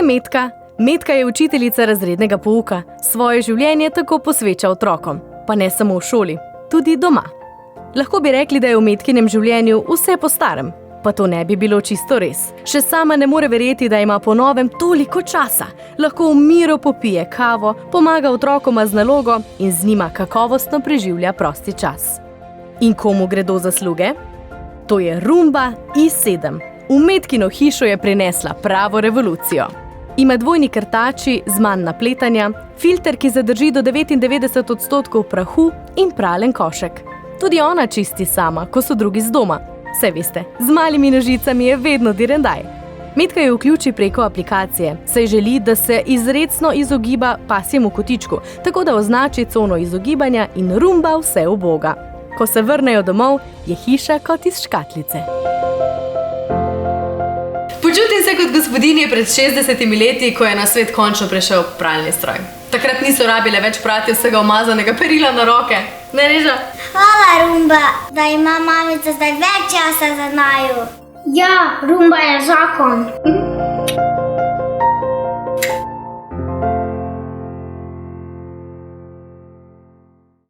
je Metka. Metka je učiteljica razrednega pouka. Svoje življenje tako posveča otrokom. Pa ne samo v šoli, tudi doma. Lahko bi rekli, da je v Metkinem življenju vse po starem. Pa to ne bi bilo čisto res. Še sama ne more verjeti, da ima po novem toliko časa. Lahko v miru popije kavo, pomaga otrokoma z nalogo in z njima kakovostno preživlja prosti čas. In komu gredo zasluge? To je Roomba i7. V Metkino hišo je prinesla pravo revolucijo. Ima dvojni krtači z manj napletanja, filter, ki zadrži do 99% prahu in pralen košek. Tudi ona čisti sama, ko so drugi z doma. Saj veste, z malimi nožicami je vedno direndaj. Metka jo vključi preko aplikacije, saj želi, da se izrecno izogiba pasjemu kotičku, tako da označi cono izogibanja in Roomba vse uboga. Ko se vrnejo domov, je hiša kot iz škatlice. Počutim se kot gospodinji pred 60 leti, ko je na svet končno prišel pralni stroj. Takrat niso rabile več prati vsega umazanega perila na roke. Ne, Neža? Hvala, Roomba, da ima mamica zdaj več časa za naju. Ja, Roomba je zakon.